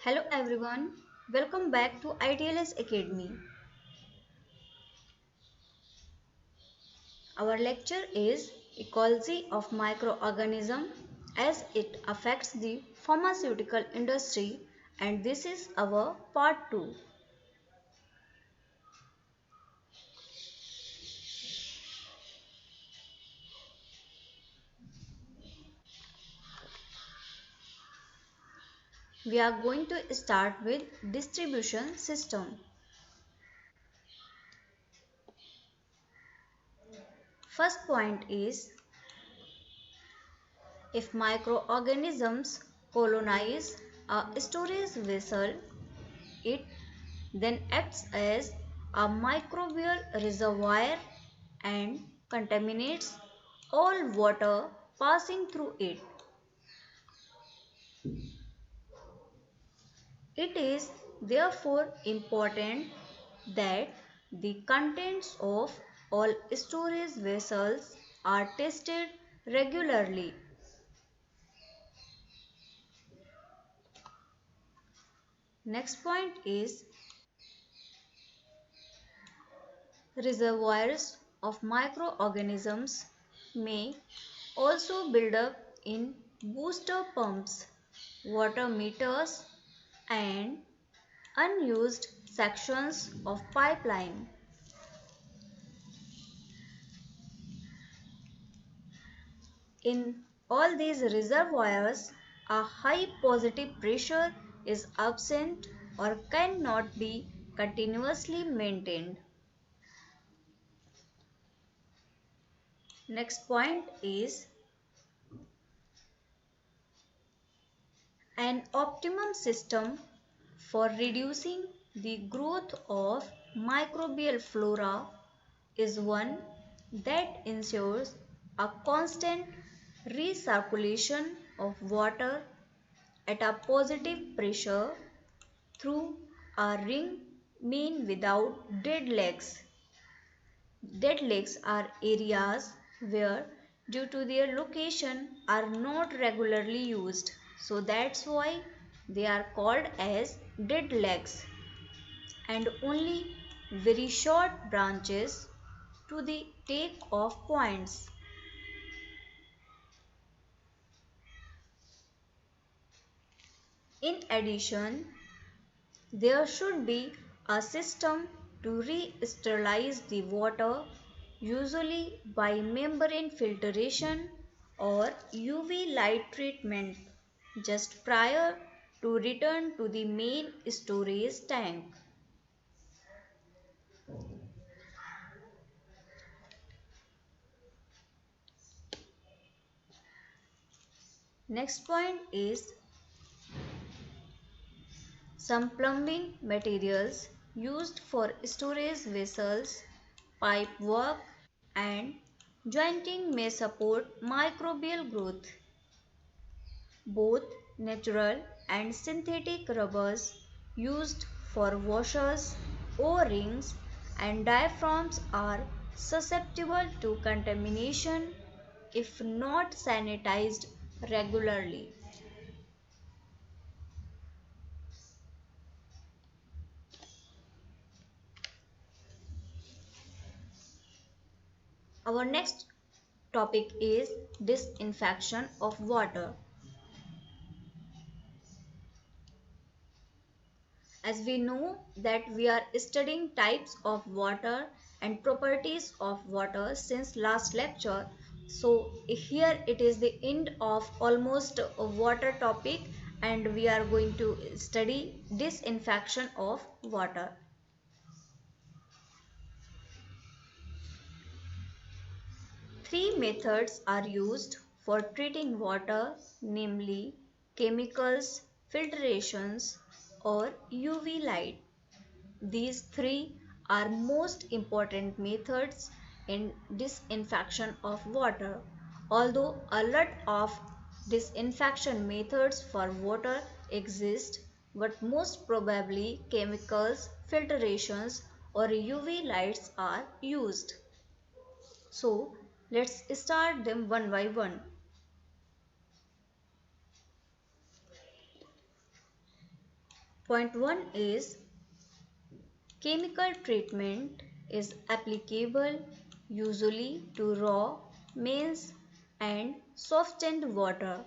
Hello everyone, welcome back to ITLS Academy. Our lecture is Ecology of Microorganism as it affects the pharmaceutical industry, and this is our part 2. We are going to start with distribution system. First point is, if microorganisms colonize a storage vessel, it then acts as a microbial reservoir and contaminates all water passing through it. It is therefore important that the contents of all storage vessels are tested regularly. Next point is, reservoirs of microorganisms may also build up in booster pumps, water meters, and unused sections of pipeline. In all these reservoirs, a high positive pressure is absent or cannot be continuously maintained. Next point is, an optimum system for reducing the growth of microbial flora is one that ensures a constant recirculation of water at a positive pressure through a ring mean without dead legs. Dead legs are areas where, due to their location, are not regularly used. So that's why they are called as dead legs, and only very short branches to the take off points. In addition, there should be a system to re-sterilize the water, usually by membrane filtration or UV light treatment, just prior to return to the main storage tank. Next point is, some plumbing materials used for storage vessels, pipe work, and jointing may support microbial growth. Both natural and synthetic rubbers used for washers, O-rings, and diaphragms are susceptible to contamination if not sanitized regularly. Our next topic is disinfection of water. As we know that we are studying types of water and properties of water since last lecture, so here it is the end of almost a water topic, and we are going to study disinfection of water. Three methods are used for treating water, namely chemicals, filtrations, or UV light. These three are most important methods in disinfection of water. Although a lot of disinfection methods for water exist, but most probably chemicals, filtrations, or UV lights are used. So let's start them one by one. Point 1 is chemical treatment is applicable usually to raw, mains and softened water.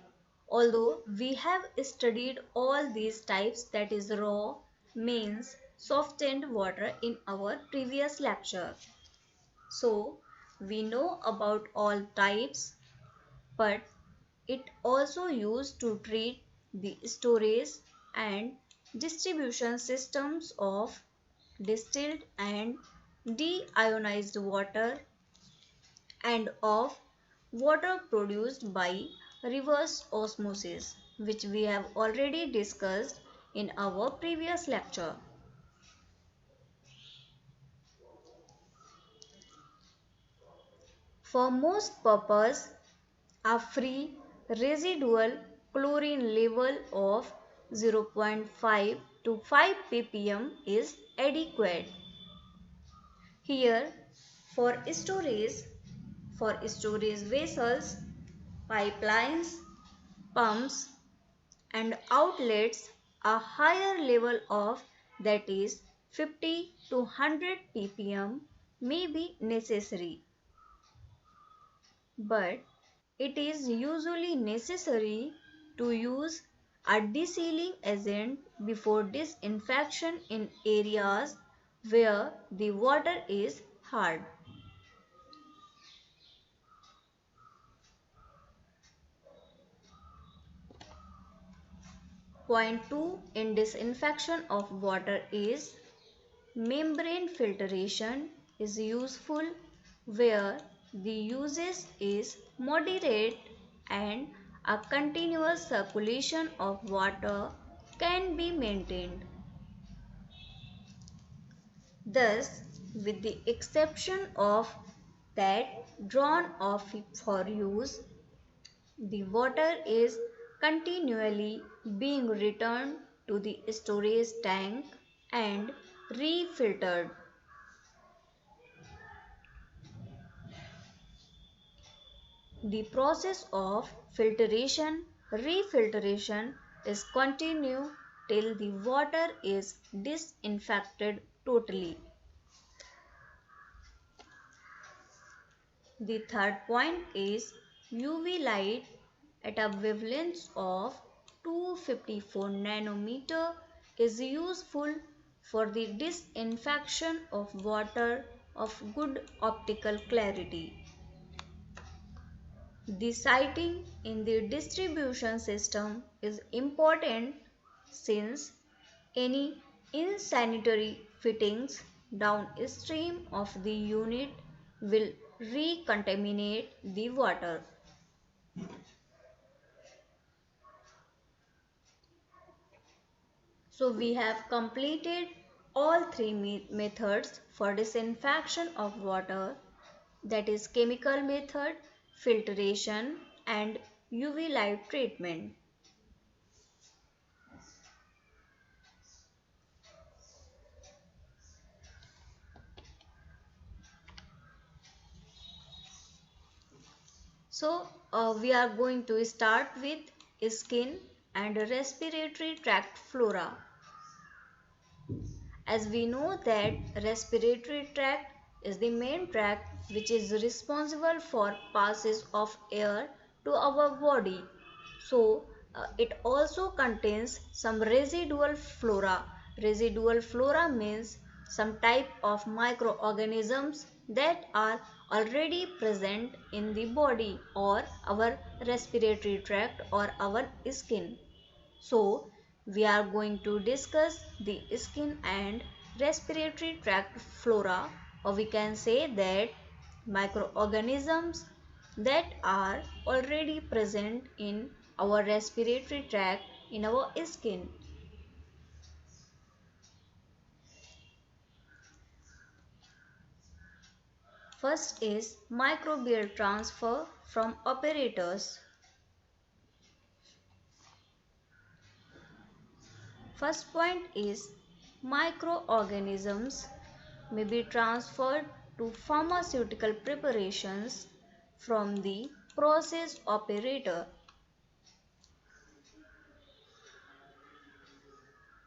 Although we have studied all these types, that is raw, mains, softened water in our previous lecture. So we know about all types, but it also used to treat the storage and distribution systems of distilled and deionized water and of water produced by reverse osmosis, which we have already discussed in our previous lecture. For most purposes, a free residual chlorine level of 0.5 to 5 ppm is adequate. Here, for storage vessels, pipelines, pumps and outlets, a higher level of, that is 50 to 100 ppm may be necessary. But it is usually necessary to use a desealing agent before disinfection in areas where the water is hard. Point 2 in disinfection of water is membrane filtration is useful where the usage is moderate and a continuous circulation of water can be maintained. Thus, with the exception of that drawn off for use, the water is continually being returned to the storage tank and refiltered. The process of filtration, refiltration is continued till the water is disinfected totally. The third point is UV light at a wavelength of 254 nanometer is useful for the disinfection of water of good optical clarity. The sighting in the distribution system is important since any insanitary fittings downstream of the unit will recontaminate the water. So we have completed all three methods for disinfection of water, that is chemical method, filtration and UV light treatment. So we are going to start with skin and respiratory tract flora. As we know that respiratory tract is the main tract which is responsible for passage of air to our body. So it also contains some residual flora. Residual flora means some type of microorganisms that are already present in the body or our respiratory tract or our skin. So, we are going to discuss the skin and respiratory tract flora, or we can say that microorganisms that are already present in our respiratory tract in our skin. First is microbial transfer from operators. First point is microorganisms may be transferred to pharmaceutical preparations from the process operator.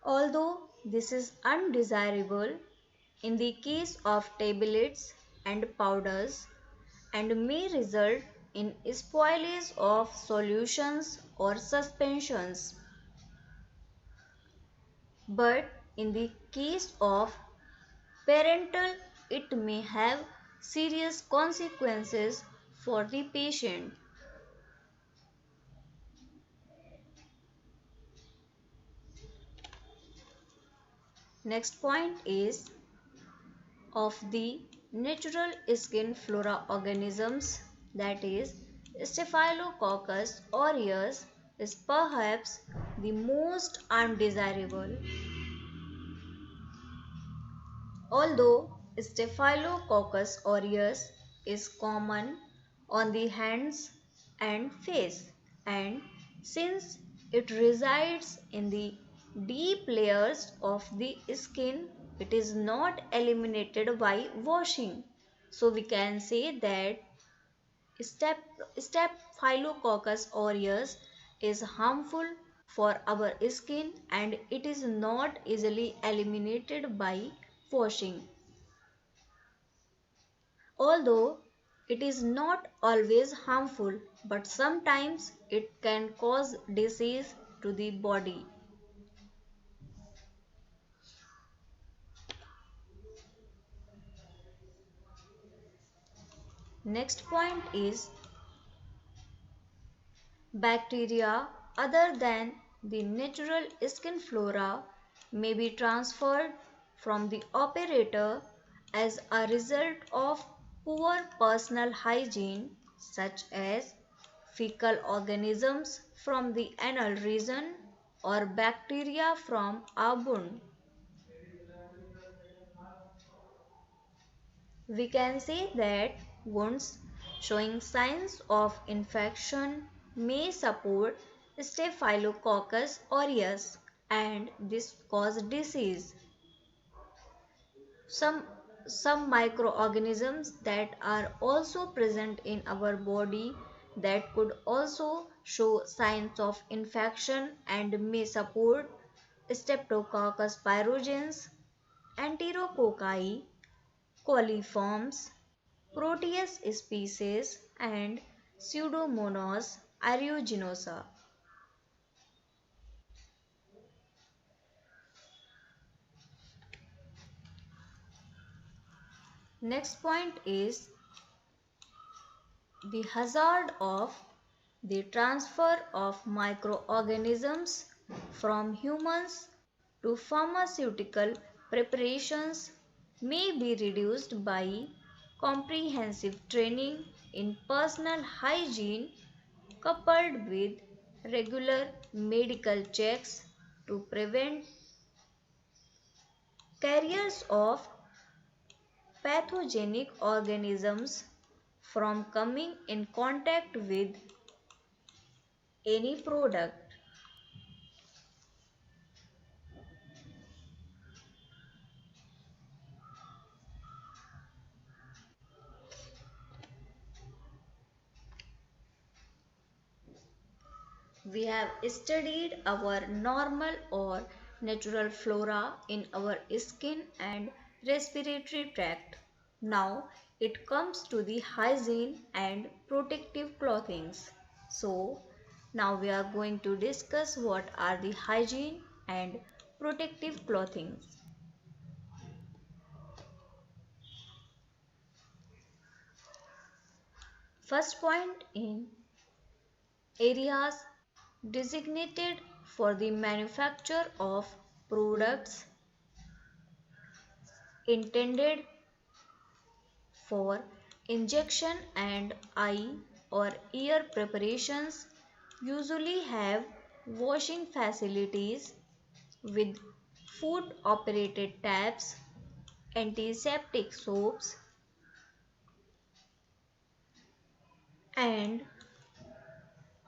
Although this is undesirable in the case of tablets and powders and may result in spoilage of solutions or suspensions. But in the case of parental, it may have serious consequences for the patient. Next point is of the natural skin flora organisms, that is Staphylococcus aureus is perhaps the most undesirable. Although Staphylococcus aureus is common on the hands and face, and since it resides in the deep layers of the skin, it is not eliminated by washing. So we can say that Staphylococcus aureus is harmful for our skin and it is not easily eliminated by washing. Although it is not always harmful, but sometimes it can cause disease to the body. Next point is bacteria other than the natural skin flora may be transferred from the operator as a result of poor personal hygiene, such as fecal organisms from the anal region or bacteria from a wound. We can say that wounds showing signs of infection may support Staphylococcus aureus and this cause disease. Some, some microorganisms that are also present in our body that could also show signs of infection and may support Streptococcus pyogenes, Enterococci, coliforms, Proteus species and Pseudomonas aeruginosa. Next point is the hazard of the transfer of microorganisms from humans to pharmaceutical preparations may be reduced by comprehensive training in personal hygiene coupled with regular medical checks to prevent carriers of pathogenic organisms from coming in contact with any product. We have studied our normal or natural flora in our skin and respiratory tract. Now it comes to the hygiene and protective clothings. So now we are going to discuss what are the hygiene and protective clothings. First point in areas designated for the manufacture of products intended for injection and eye or ear preparations usually have washing facilities with foot operated taps, antiseptic soaps and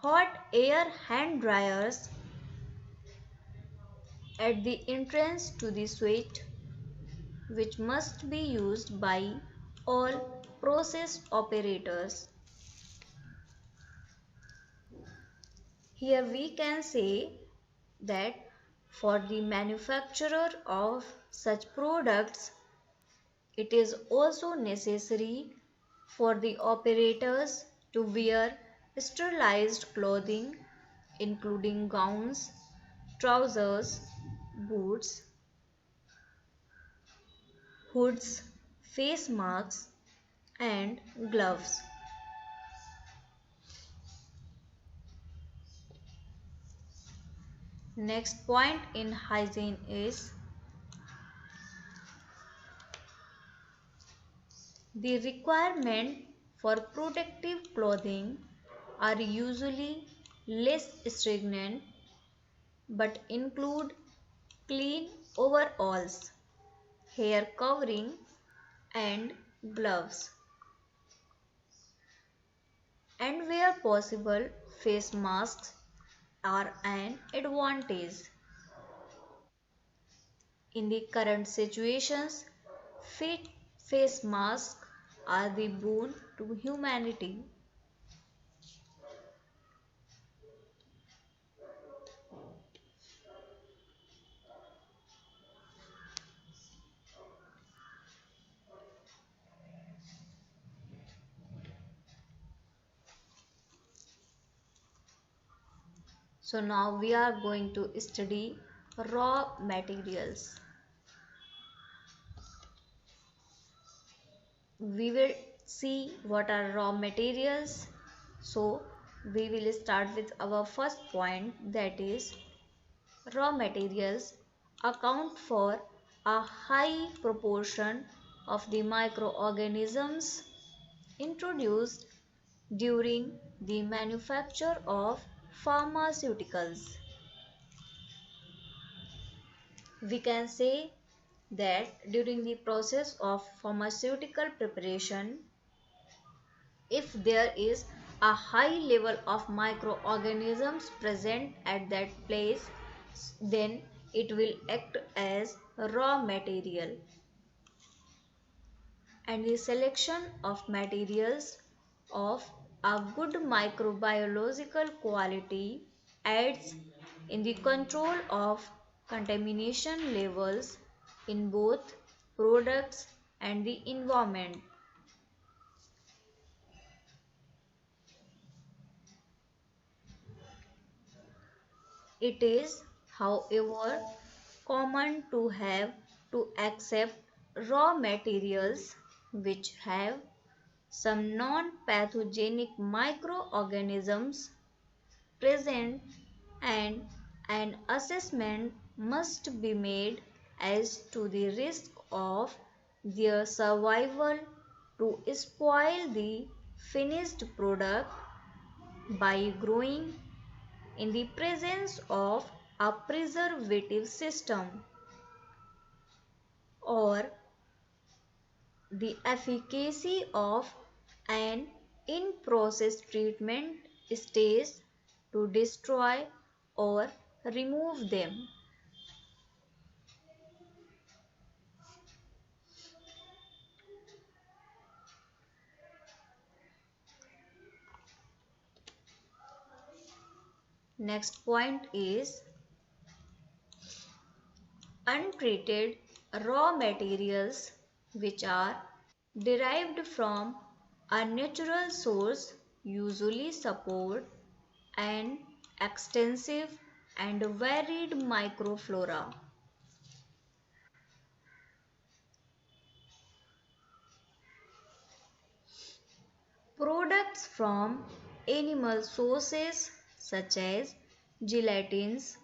hot air hand dryers at the entrance to the suite, which must be used by all process operators. Here we can say that For the manufacturer of such products, it is also necessary for the operators to wear sterilized clothing, including gowns, trousers, boots, hoods, face masks, and gloves. Next point in hygiene is the requirement for protective clothing are usually less stringent but include clean overalls, hair covering, and gloves, and where possible, face masks are an advantage. In the current situations, fit face masks are the boon to humanity. So now we are going to study raw materials. We will see what are raw materials. So we will start with our first point, that is raw materials account for a high proportion of the microorganisms introduced during the manufacture of pharmaceuticals. We can say that during the process of pharmaceutical preparation, if there is a high level of microorganisms present at that place, then it will act as raw material. And the selection of materials of a good microbiological quality aids in the control of contamination levels in both products and the environment. It is, however, common to have to accept raw materials which have some non-pathogenic microorganisms present, and an assessment must be made as to the risk of their survival to spoil the finished product by growing in the presence of a preservative system, or the efficacy of an in-process treatment stage to destroy or remove them. Next point is untreated raw materials which are derived from a natural source usually support an extensive and varied microflora. Products from animal sources such as gelatins,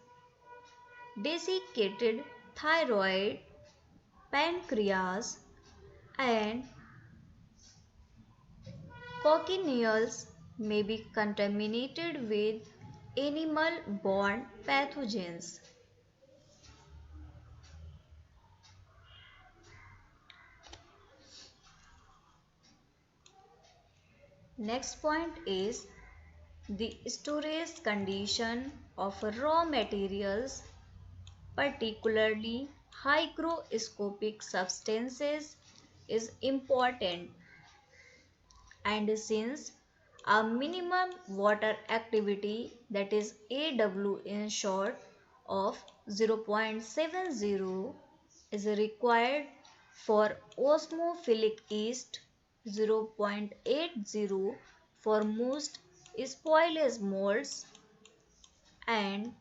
desiccated thyroid, pancreas, and cochineals may be contaminated with animal-borne pathogens. Next point is the storage condition of raw materials, particularly hygroscopic substances, is important, and since a minimum water activity, that is AW in short, of 0.70 is required for osmophilic yeast, 0.80 for most spoilage molds, and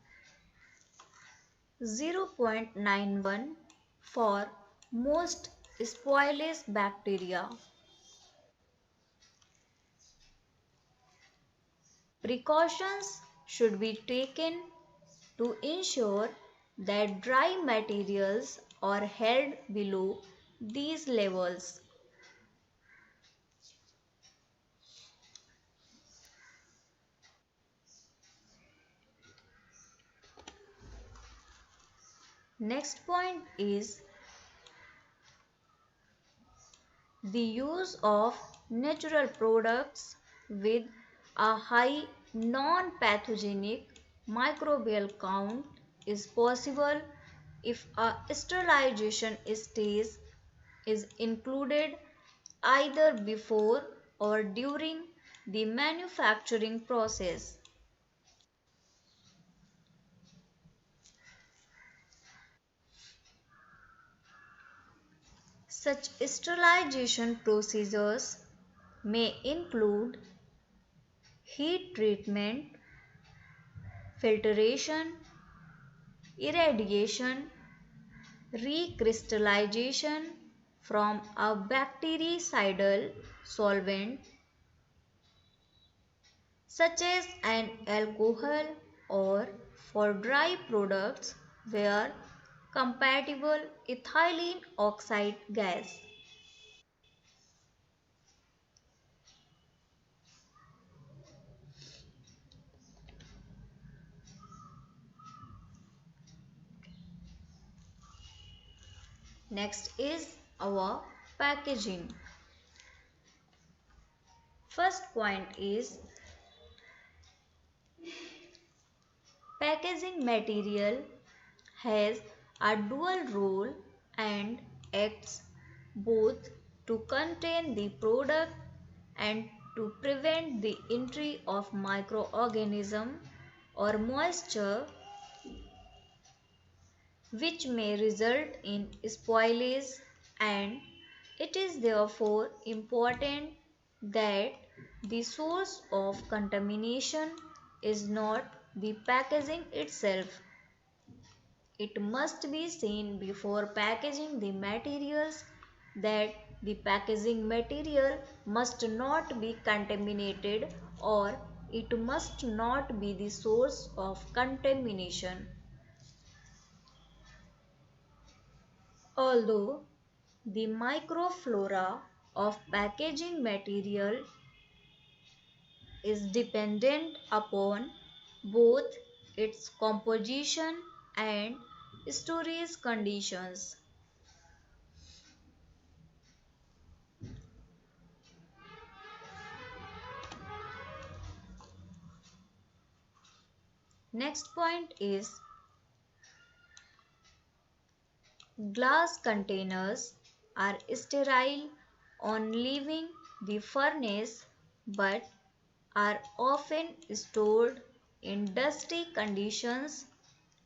0.91 for most spoilage bacteria. Precautions should be taken to ensure that dry materials are held below these levels. Next point is the use of natural products with a high non-pathogenic microbial count is possible if a sterilization stage is included either before or during the manufacturing process. Such sterilization procedures may include heat treatment, filtration, irradiation, recrystallization from a bactericidal solvent such as an alcohol, or for dry products where compatible ethylene oxide gas. Next is our packaging. First point is packaging material has a dual role and acts both to contain the product and to prevent the entry of microorganism or moisture which may result in spoilage, and it is therefore important that the source of contamination is not the packaging itself. It must be seen before packaging the materials that the packaging material must not be contaminated, or it must not be the source of contamination. Although the microflora of packaging material is dependent upon both its composition and storage conditions. Next point is glass containers are sterile on leaving the furnace but are often stored in dusty conditions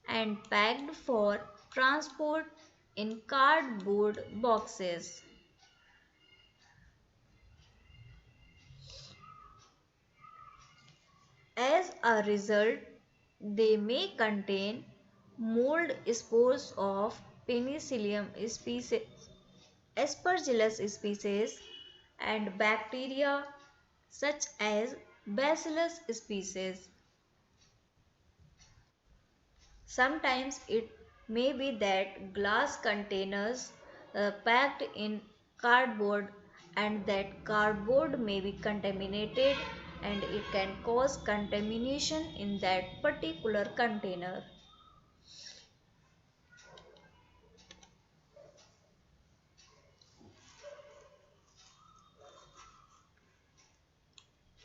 and packed for transport in cardboard boxes. As a result, they may contain mold spores of Penicillium species, Aspergillus species, and bacteria such as Bacillus species. Sometimes it may be that glass containers packed in cardboard, and that cardboard may be contaminated, and it can cause contamination in that particular container.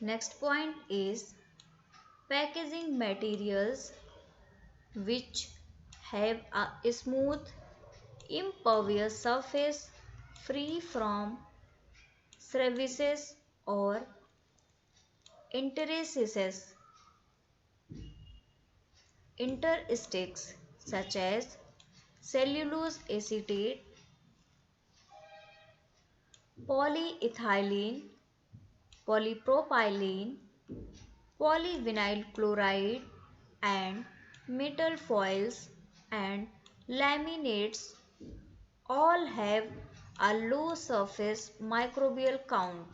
Next point is packaging materials which have a smooth, impervious surface free from crevices or interstices. such as cellulose acetate, polyethylene, polypropylene, polyvinyl chloride, and metal foils and laminates all have a low surface microbial count.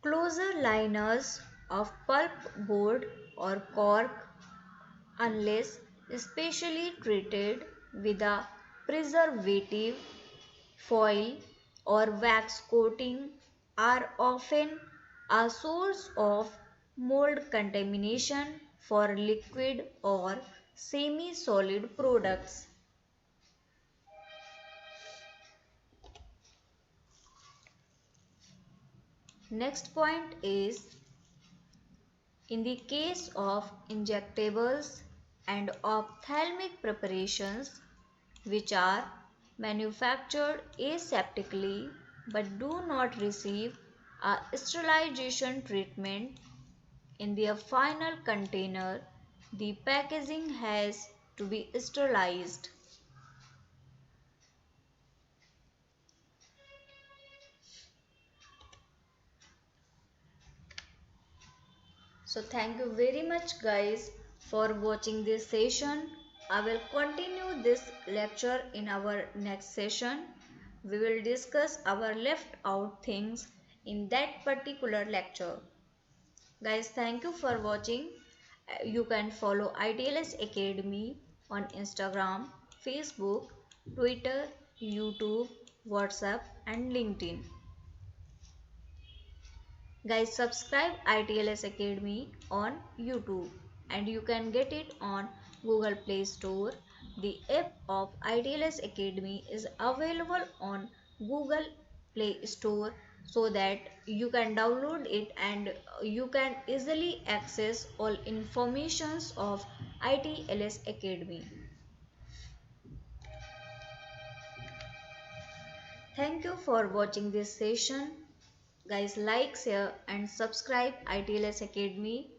Closure liners of pulp board or cork, unless specially treated with a preservative, foil, or wax coating, are often a source of mold contamination for liquid or semi-solid products. Next point is, in the case of injectables and ophthalmic preparations which are manufactured aseptically but do not receive a sterilization treatment in their final container, the packaging has to be sterilized. So thank you very much guys for watching this session. I will continue this lecture in our next session. We will discuss our left out things in that particular lecture. Guys, thank you for watching. You can follow ITLS Academy on Instagram, Facebook, Twitter, YouTube, WhatsApp and LinkedIn. Guys, subscribe ITLS Academy on YouTube and you can get it on Google Play Store. The app of ITLS Academy is available on Google Play Store so that you can download it and you can easily access all informations of ITLS Academy. Thank you for watching this session. Guys, like, share and subscribe ITLS Academy.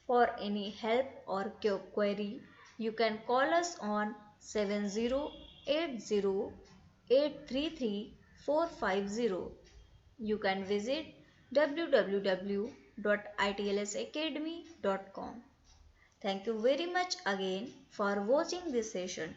For any help or query, you can call us on 7080-833-450. You can visit www.itlsacademy.com. Thank you very much again for watching this session.